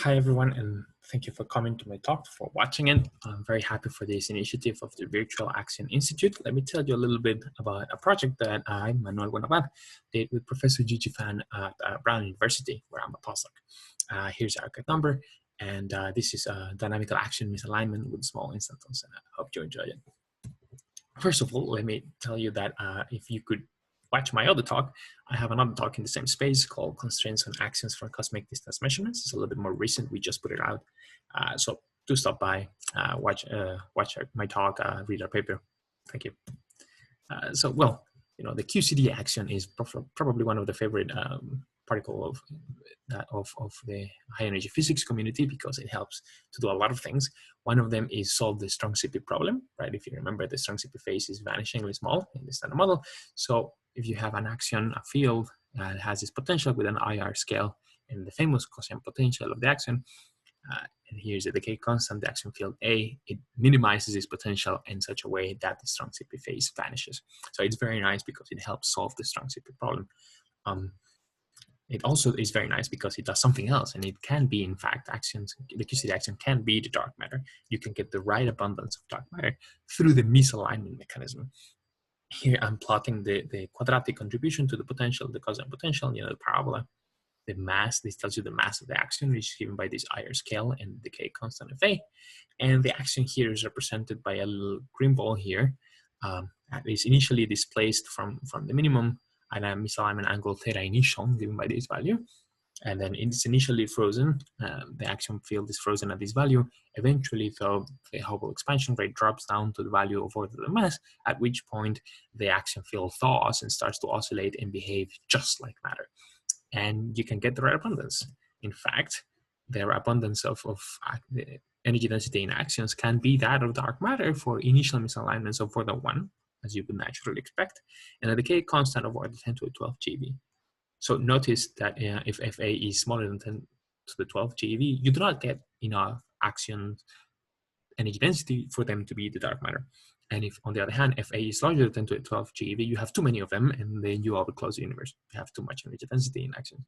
Hi, everyone, and thank you for coming to my talk, for watching it. I'm very happy for this initiative of the Virtual Axion Institute. Let me tell you a little bit about a project that I, Manuel Buen-Abad, did with Professor JiJi at Brown University, where I'm a postdoc. Here's our good number, and this is a dynamical action misalignment with small instantons, and I hope you enjoy it. First of all, let me tell you that if you could watch my other talk, I have another talk in the same space called Constraints on Actions for Cosmic Distance Measurements. It's a little bit more recent. We just put it out. So do stop by, watch my talk, read our paper. Thank you. Well, the QCD action is probably one of the favorite particle of the high energy physics community because it helps to do a lot of things. One of them is solve the strong CP problem, right? If you remember, the strong CP phase is vanishingly small in the standard model. So if you have an axion, a field that has this potential with an IR scale and the famous cosine potential of the axion, and here's the decay constant, the axion field A, it minimizes its potential in such a way that the strong CP phase vanishes. So it's very nice because it helps solve the strong CP problem. It also is very nice because it does something else, and it can be, in fact, actions. The QCD action can be the dark matter. You can get the right abundance of dark matter through the misalignment mechanism. Here I'm plotting the quadratic contribution to the potential, the cosine potential, the parabola. The mass, this tells you the mass of the axion, which is given by this IR scale and the decay constant of A. And the axion here is represented by a little green ball here. That is initially displaced from the minimum at a misalignment angle theta initial, given by this value. And then it's initially frozen. The axion field is frozen at this value. Eventually, though, the Hubble expansion rate drops down to the value of order of mass, at which point the axion field thaws and starts to oscillate and behave just like matter. And you can get the right abundance. In fact, their abundance of the energy density in axions can be that of dark matter for initial misalignments of order 1, as you would naturally expect, and a decay constant of order 10 to the 12 GeV. So notice that if Fa is smaller than 10 to the 12 GeV, you do not get enough axion energy density for them to be the dark matter. And if, on the other hand, Fa is larger than 10 to the 12 GeV, you have too many of them, and then you overclose the universe. You have too much energy density in axions.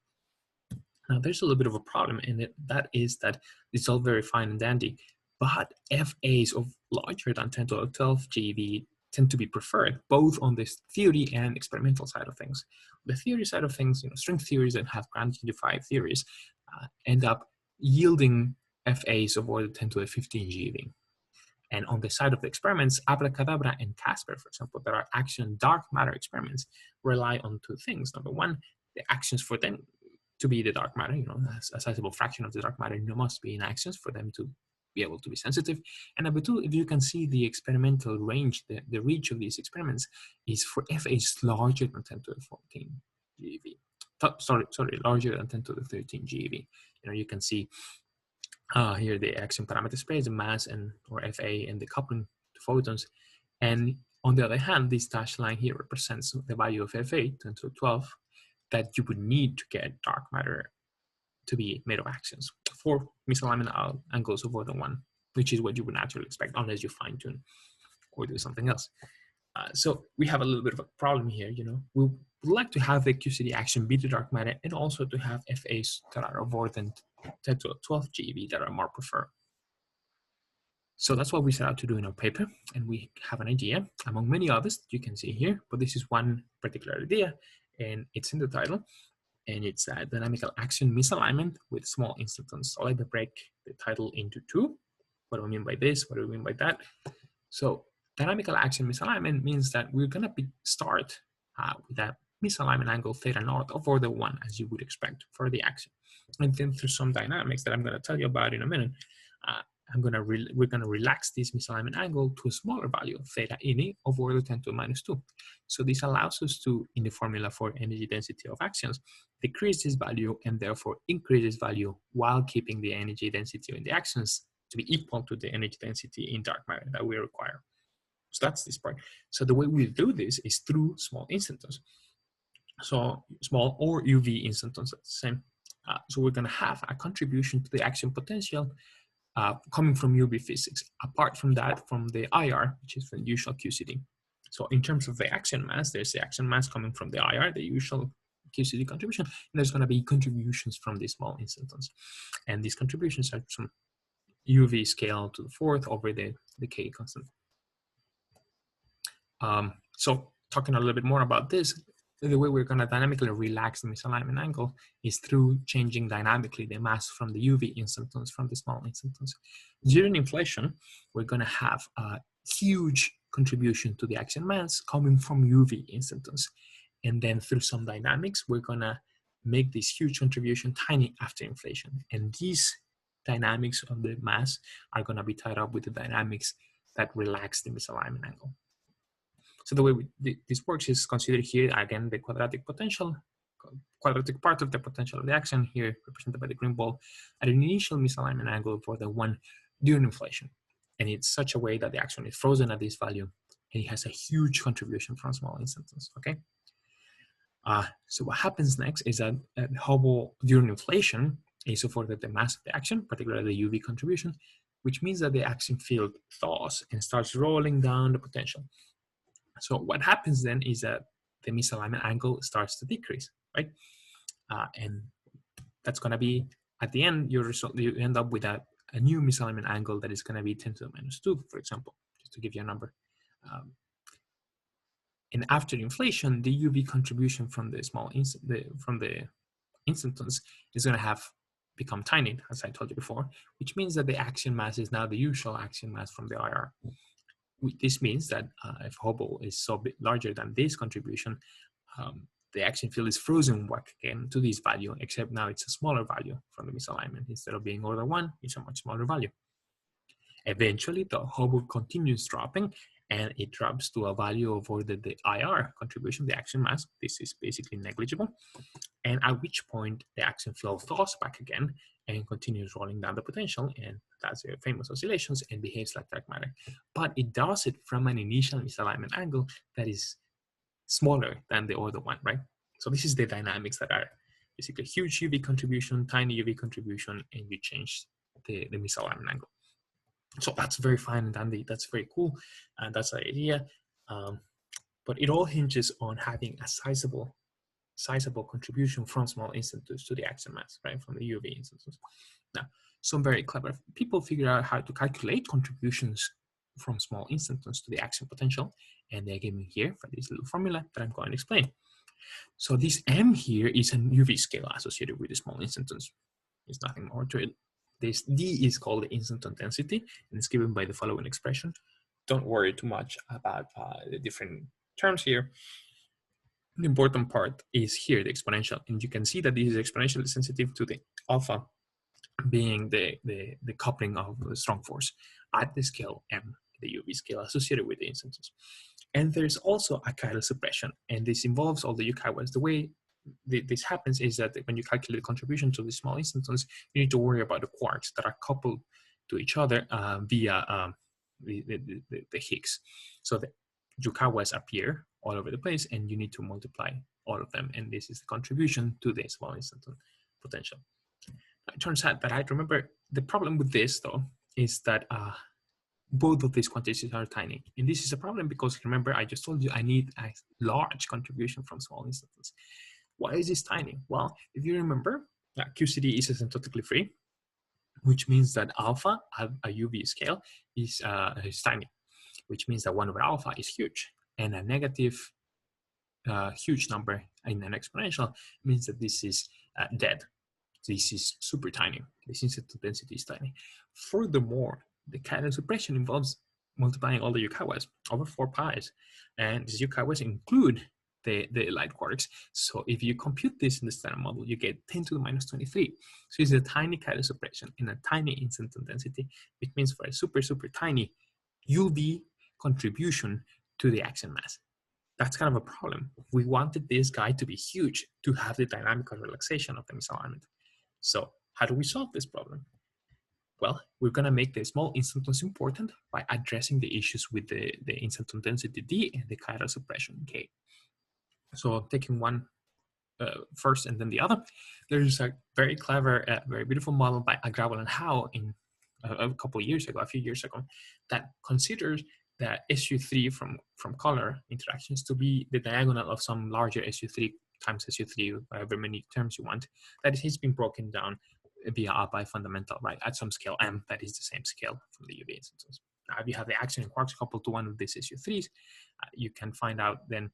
Now, there's a little bit of a problem in it. That is that it's all very fine and dandy, but Fas of larger than 10 to the 12 GeV tend to be preferred, both on the theory and experimental side of things. The theory side of things, string theories that have grand unified theories end up yielding Fas of order 10 to the 15 GeV. And on the side of the experiments, Abracadabra and Casper, for example, that are axion dark matter experiments, rely on two things. Number one, the actions for them to be the dark matter, a sizable fraction of the dark matter must be in actions for them to be able to be sensitive. And number two, if you can see the experimental range, the reach of these experiments is for Fas larger than 10 to the 14 GeV. Sorry, larger than 10 to the 13 GeV. You can see here the axion parameter space, the mass or Fa and the coupling to photons. And on the other hand, this dashed line here represents the value of Fa, 10 to the 12, that you would need to get dark matter to be made of axions for misalignment angles of order 1, which is what you would naturally expect unless you fine tune or do something else. So we have a little bit of a problem here. We would like to have the QCD action be the dark matter and also to have Fas that are of order 10 to 12 GeV that are more preferred. So that's what we set out to do in our paper, and we have an idea among many others that you can see here, but this is one particular idea, and it's in the title, and it's a dynamical action misalignment with small instantons. So let me break the title into two. What do I mean by this? What do we mean by that? So dynamical action misalignment means that we're going to start with that misalignment angle theta naught of order 1, as you would expect for the action. And then through some dynamics that I'm going to tell you about in a minute, we're going to relax this misalignment angle to a smaller value, theta ini, of order 10 to the -2. So this allows us to, in the formula for energy density of actions, decrease this value and therefore increase this value while keeping the energy density in the actions to be equal to the energy density in dark matter that we require. So that's this part. So the way we do this is through small instantons. So small or UV instantons, that's the same. So we're going to have a contribution to the action potential coming from UV physics. Apart from that, from the IR, which is the usual QCD. So in terms of the action mass, there's the action mass coming from the IR, the usual QCD contribution, and there's going to be contributions from these small instantons. And these contributions are some UV scale to the fourth over the decay constant. So talking a little bit more about this, the way we're going to dynamically relax the misalignment angle is through changing dynamically the mass from the UV instantons from the small instantons. During inflation, we're going to have a huge contribution to the axion mass coming from UV instantons. And then through some dynamics, we're going to make this huge contribution tiny after inflation. And these dynamics of the mass are going to be tied up with the dynamics that relax the misalignment angle. So the way this works is consider here, again, the quadratic potential, quadratic part of the potential of the axion here represented by the green ball at an initial misalignment angle for the one during inflation. And it's such a way that the axion is frozen at this value, and it has a huge contribution from small instantons, okay? So what happens next is that Hubble during inflation is afforded the mass of the axion, particularly the UV contribution, which means that the axion field thaws and starts rolling down the potential. So what happens then is that the misalignment angle starts to decrease, right? And that's going to be, at the end, you end up with a new misalignment angle that is going to be 10 to the minus 2, for example, just to give you a number. And after inflation, the UV contribution from the instantons is going to have become tiny, as I told you before, which means that the axion mass is now the usual axion mass from the IR. This means that if Hubble is so bit larger than this contribution, the axion field is frozen back again to this value, except now it's a smaller value from the misalignment. Instead of being order 1, it's a much smaller value. Eventually, the Hubble continues dropping, and it drops to a value of order the IR contribution, the axion mass. This is basically negligible. And at which point, the axion field thaws back again and continues rolling down the potential, and that's the famous oscillations and behaves like dark matter. But it does it from an initial misalignment angle that is smaller than the other one, right? So this is the dynamics that are basically huge UV contribution, tiny UV contribution, and you change the misalignment angle. So that's very fine and dandy. That's very cool, and that's the idea. But it all hinges on having a sizable contribution from small instantons to the axion mass, right, from the UV instances. Now, some very clever people figure out how to calculate contributions from small instantons to the axion potential, and they're given here for this little formula that I'm going to explain. So this M here is an UV scale associated with the small instantons. There's nothing more to it. This D is called the instanton density, and it's given by the following expression. Don't worry too much about the different terms here. The important part is here, the exponential, and you can see that this is exponentially sensitive to the alpha being the coupling of the strong force at the scale M, the UV scale associated with the instantons. And there's also a chiral suppression, and this involves all the Yukawas. The way this happens is that when you calculate the contribution to the small instantons, you need to worry about the quarks that are coupled to each other via the Higgs. So the Yukawas appear all over the place, and you need to multiply all of them, and this is the contribution to the small instanton potential. It turns out that I remember the problem with this, though, is that both of these quantities are tiny. And this is a problem because, remember, I just told you I need a large contribution from small instantons. Why is this tiny? Well, if you remember, QCD is asymptotically free, which means that alpha at a UV scale is tiny, which means that 1 over alpha is huge. And a negative huge number in an exponential means that this is dead. This is super tiny. This instanton density is tiny. Furthermore, the chiral suppression involves multiplying all the Yukawas over 4 pi's. And these Yukawas include the light quarks. So if you compute this in the standard model, you get 10 to the minus 23. So it's a tiny chiral suppression and a tiny instanton density, which means for a super, super tiny UV contribution to the axion mass. That's kind of a problem. We wanted this guy to be huge to have the dynamical relaxation of the misalignment. So how do we solve this problem? Well, we're going to make the small instantons important by addressing the issues with the instanton density D and the chiral suppression K. So taking one first and then the other, there's a very clever, very beautiful model by Agrawal and Howe in a few years ago, that considers that SU3 from color interactions to be the diagonal of some larger SU3 times SU3, however many terms you want, that has been broken down via a bifundamental, right? At some scale m, that is the same scale from the UV instantons. Now, if you have the axion and quarks coupled to one of these SU3s, you can find out then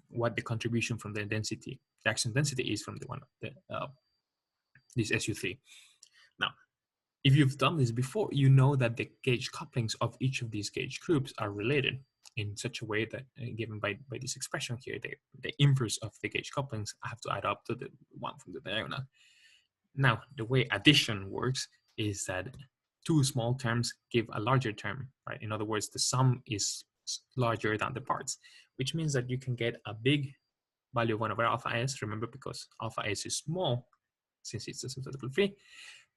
what the contribution from the density, the axion density is from the one of the this SU3. Now, if you've done this before, you know that the gauge couplings of each of these gauge groups are related in such a way that, given by this expression here, the inverse of the gauge couplings have to add up to the one from the diagonal. Now, the way addition works is that two small terms give a larger term, right? In other words, the sum is larger than the parts, which means that you can get a big value of 1 over alpha s, remember, because alpha s is small, since it's asymptotically free,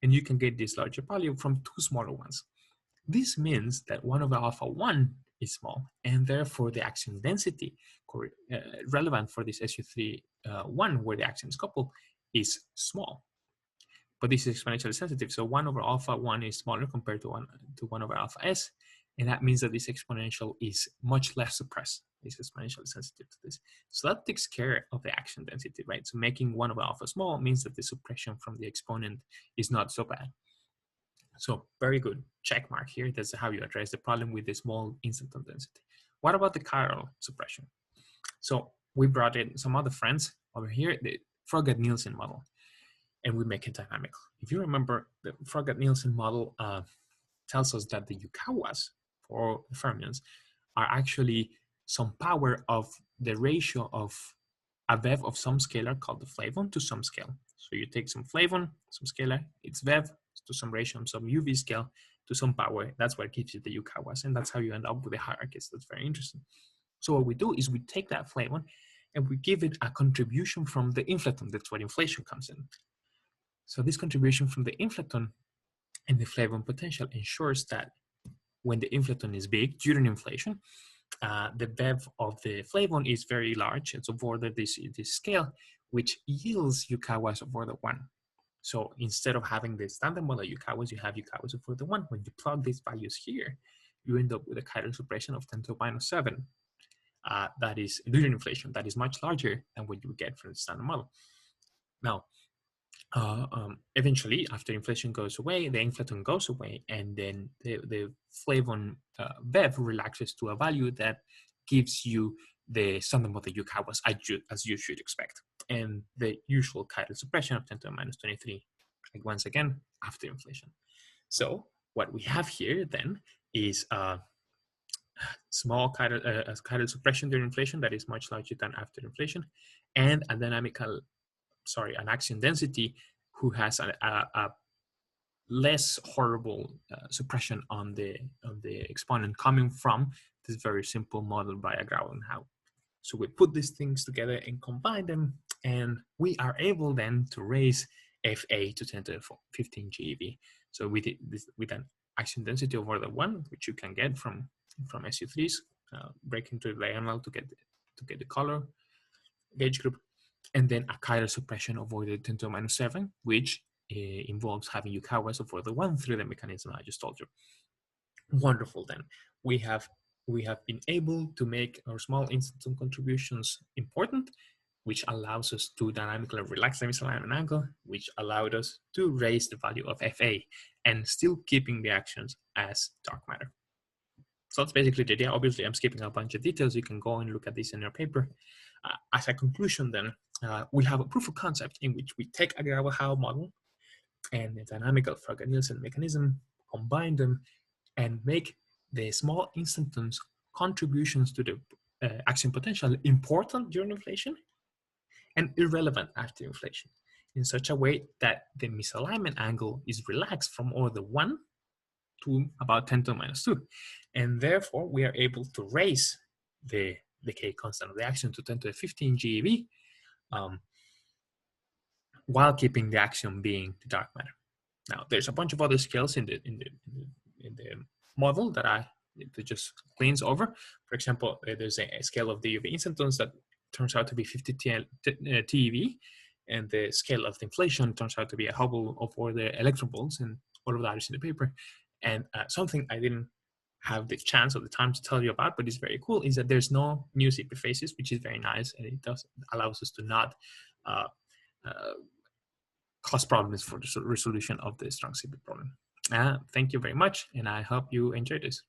and you can get this larger value from two smaller ones. This means that 1 over alpha 1 is small, and therefore the axion density relevant for this SU3 1, where the axion is coupled, is small. But this is exponentially sensitive, so 1 over alpha 1 is smaller compared to 1 over alpha s, and that means that this exponential is much less suppressed. It's exponentially sensitive to this. So that takes care of the axion density, right? So making 1 over alpha small means that the suppression from the exponent is not so bad. So very good, check mark here. That's how you address the problem with the small instanton density. What about the chiral suppression? So we brought in some other friends over here, the Froggatt-Nielsen model, and we make it dynamical. If you remember, the Froggatt-Nielsen model tells us that the Yukawas, or the fermions, are actually some power of the ratio of a vev of some scalar called the flavon to some scale. So you take some flavon, some scalar, it's vev to some ratio of some UV scale to some power. That's what gives you the Yukawas, and that's how you end up with the hierarchies. That's very interesting. So what we do is we take that flavon and we give it a contribution from the inflaton. That's where inflation comes in. So this contribution from the inflaton and the flavon potential ensures that when the inflaton is big during inflation, the vev of the flavon is very large. It's over this scale, which yields Yukawas of order 1. So instead of having the standard model Yukawas, you have Yukawas of order 1. When you plug these values here, you end up with a chiral suppression of 10 to the minus 7. That is during inflation. That is much larger than what you get from the standard model. Now, eventually, after inflation goes away, the inflaton goes away, and then the flavon vev relaxes to a value that gives you the standard model Yukawas as you should expect, and the usual chiral suppression of 10 to the minus 23, like once again after inflation. So what we have here then is a small chiral suppression during inflation that is much larger than after inflation, and a dynamical, an axion density who has a less horrible suppression on the exponent coming from this very simple model by Grau and Howe. So we put these things together and combine them, and we are able then to raise Fa to 10 to the 15 GeV. So with an axion density of order 1, which you can get from SU3s, break into the diagonal to get the color gauge group, and then a chiral suppression of order 10 to the minus 7, which involves having Yukawas of order 1 through the mechanism I just told you. Wonderful. Then we have been able to make our small instanton contributions important, which allows us to dynamically relax the misalignment angle, which allowed us to raise the value of Fa and still keeping the actions as dark matter. So that's basically the idea. Obviously, I'm skipping a bunch of details. You can go and look at this in your paper. As a conclusion, then, we have a proof of concept in which we take a Grau-Howe model and a dynamical Froggatt-Nielsen mechanism, combine them, and make the small instantons contributions to the axion potential important during inflation and irrelevant after inflation, in such a way that the misalignment angle is relaxed from order 1 to about 10 to the minus 2. And therefore, we are able to raise the decay constant of the axion to 10 to the 15 GeV, while keeping the axion being the dark matter. Now, there's a bunch of other scales in the model that I just cleans over. For example, there's a scale of the UV instantons that turns out to be 50 TeV, and the scale of the inflation turns out to be a Hubble of order electron volts, and all of that is in the paper. And something I didn't have the chance or the time to tell you about, but it's very cool, is that there's no new CP phases, which is very nice, and it does allows us to not cause problems for the resolution of the strong CP problem. Thank you very much, and I hope you enjoyed this.